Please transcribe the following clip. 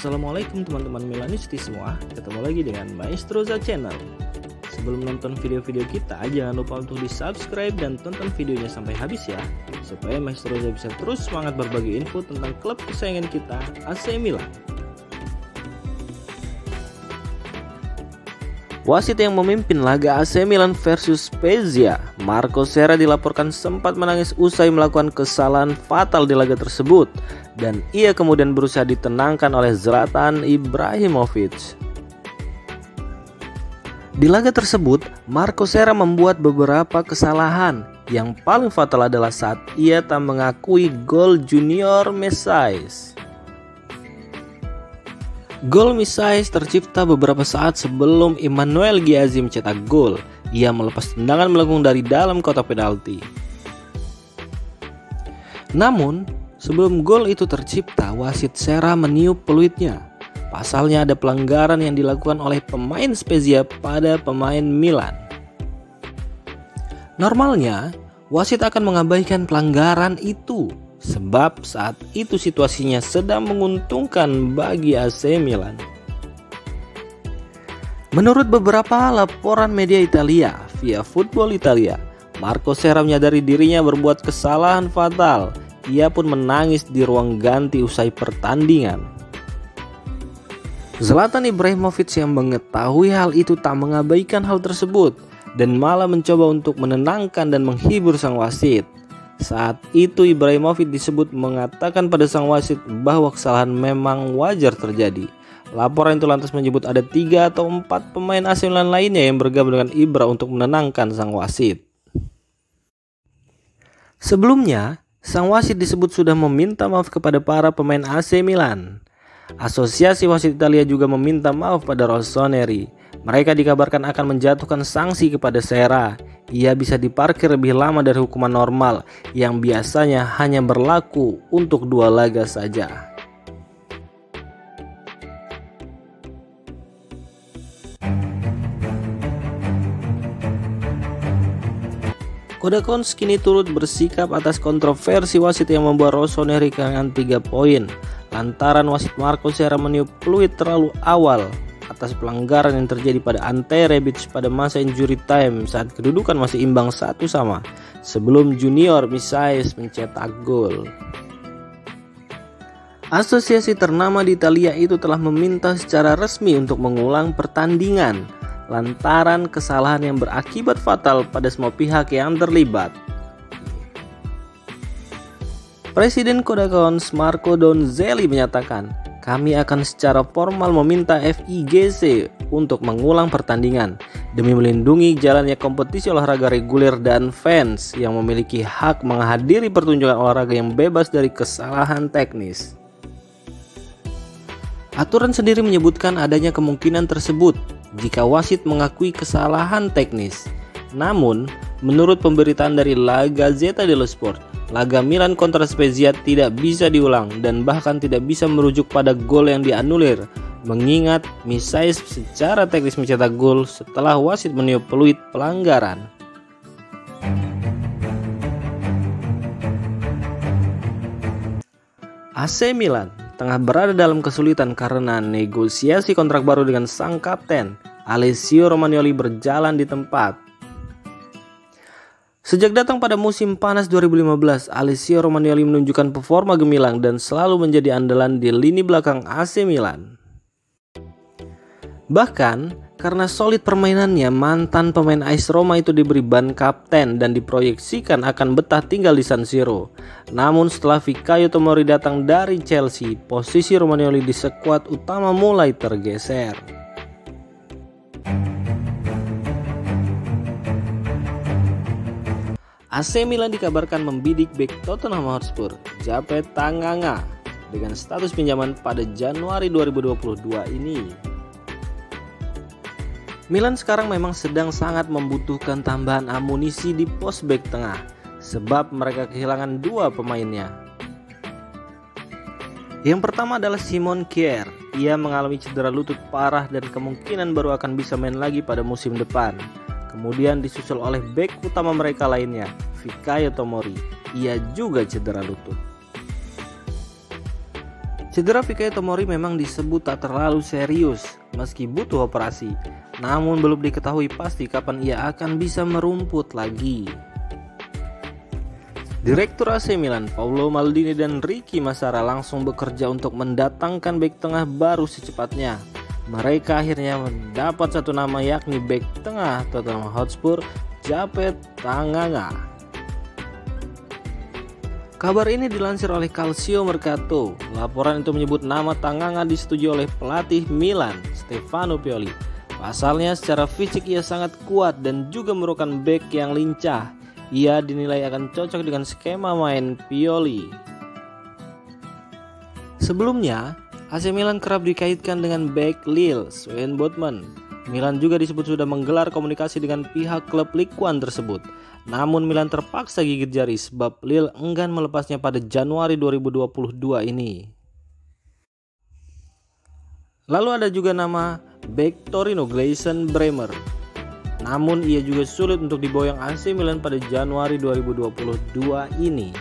Assalamualaikum teman-teman Milanisti semua. Ketemu lagi dengan Maestroza Channel. Sebelum nonton video-video kita, jangan lupa untuk di subscribe dan tonton videonya sampai habis ya, supaya Maestroza bisa terus semangat berbagi info tentang klub kesayangan kita, AC Milan. Wasit yang memimpin laga AC Milan versus Spezia, Marco Serra, dilaporkan sempat menangis usai melakukan kesalahan fatal di laga tersebut, dan ia kemudian berusaha ditenangkan oleh Zlatan Ibrahimovic. Di laga tersebut, Marco Serra membuat beberapa kesalahan. Yang paling fatal adalah saat ia tak mengakui gol Junior Messias. Gol Messias tercipta beberapa saat sebelum Emmanuel Ghiazzi mencetak gol. Ia melepas tendangan melengkung dari dalam kotak penalti. Namun, sebelum gol itu tercipta, wasit Serra meniup peluitnya. Pasalnya ada pelanggaran yang dilakukan oleh pemain Spezia pada pemain Milan. Normalnya, wasit akan mengabaikan pelanggaran itu, sebab saat itu situasinya sedang menguntungkan bagi AC Milan. Menurut beberapa laporan media Italia via Football Italia, Marco Serra menyadari dirinya berbuat kesalahan fatal. Ia pun menangis di ruang ganti usai pertandingan. Zlatan Ibrahimovic yang mengetahui hal itu tak mengabaikan hal tersebut dan malah mencoba untuk menenangkan dan menghibur sang wasit. Saat itu Ibrahimovic disebut mengatakan pada sang wasit bahwa kesalahan memang wajar terjadi. Laporan itu lantas menyebut ada 3 atau 4 pemain AC Milan lainnya yang bergabung dengan Ibra untuk menenangkan sang wasit. Sebelumnya, sang wasit disebut sudah meminta maaf kepada para pemain AC Milan. Asosiasi Wasit Italia juga meminta maaf pada Rossoneri. Mereka dikabarkan akan menjatuhkan sanksi kepada Serra. Ia bisa diparkir lebih lama dari hukuman normal yang biasanya hanya berlaku untuk 2 laga saja. Kodakons kini turut bersikap atas kontroversi wasit yang membuat Rossoneri kehilangan 3 poin lantaran wasit Marco Serra meniup peluit terlalu awal atas pelanggaran yang terjadi pada Ante Rebic pada masa injury time saat kedudukan masih imbang 1-1 sebelum Junior Messias mencetak gol. Asosiasi ternama di Italia itu telah meminta secara resmi untuk mengulang pertandingan lantaran kesalahan yang berakibat fatal pada semua pihak yang terlibat. Presiden Kodakons Marco Donzelli menyatakan, "Kami akan secara formal meminta FIGC untuk mengulang pertandingan demi melindungi jalannya kompetisi olahraga reguler dan fans yang memiliki hak menghadiri pertunjukan olahraga yang bebas dari kesalahan teknis." Aturan sendiri menyebutkan adanya kemungkinan tersebut jika wasit mengakui kesalahan teknis. Namun, menurut pemberitaan dari La Gazzetta dello Sport, laga Milan kontra Spezia tidak bisa diulang dan bahkan tidak bisa merujuk pada gol yang dianulir, mengingat Messias secara teknis mencetak gol setelah wasit meniup peluit pelanggaran. AC Milan tengah berada dalam kesulitan karena negosiasi kontrak baru dengan sang kapten Alessio Romagnoli berjalan di tempat. Sejak datang pada musim panas 2015, Alessio Romagnoli menunjukkan performa gemilang dan selalu menjadi andalan di lini belakang AC Milan. Bahkan, karena solid permainannya, mantan pemain AS Roma itu diberi ban kapten dan diproyeksikan akan betah tinggal di San Siro. Namun setelah Fikayo Tomori datang dari Chelsea, posisi Romagnoli di skuad utama mulai tergeser. AC Milan dikabarkan membidik bek Tottenham Hotspur, Japet Tanganga, dengan status pinjaman pada Januari 2022 ini. Milan sekarang memang sedang sangat membutuhkan tambahan amunisi di pos bek tengah, sebab mereka kehilangan 2 pemainnya. Yang pertama adalah Simon Kjaer. Ia mengalami cedera lutut parah dan kemungkinan baru akan bisa main lagi pada musim depan. Kemudian disusul oleh bek utama mereka lainnya, Fikayo Tomori. Ia juga cedera lutut. Cedera Fikayo Tomori memang disebut tak terlalu serius meski butuh operasi, namun belum diketahui pasti kapan ia akan bisa merumput lagi. Direktur AC Milan Paolo Maldini dan Ricky Massara langsung bekerja untuk mendatangkan bek tengah baru secepatnya. Mereka akhirnya mendapat satu nama, yakni bek tengah Tottenham Hotspur, Japet Tanganga. Kabar ini dilansir oleh Calcio Mercato. Laporan itu menyebut nama Tanganga disetujui oleh pelatih Milan, Stefano Pioli. Pasalnya secara fisik ia sangat kuat dan juga merupakan bek yang lincah. Ia dinilai akan cocok dengan skema main Pioli. Sebelumnya, AC Milan kerap dikaitkan dengan bek Lille, Sven Botman. Milan juga disebut sudah menggelar komunikasi dengan pihak klub Ligue 1 tersebut. Namun Milan terpaksa gigit jari sebab Lille enggan melepasnya pada Januari 2022 ini. Lalu ada juga nama bek Torino Gleison Bremer. Namun ia juga sulit untuk diboyong AC Milan pada Januari 2022 ini.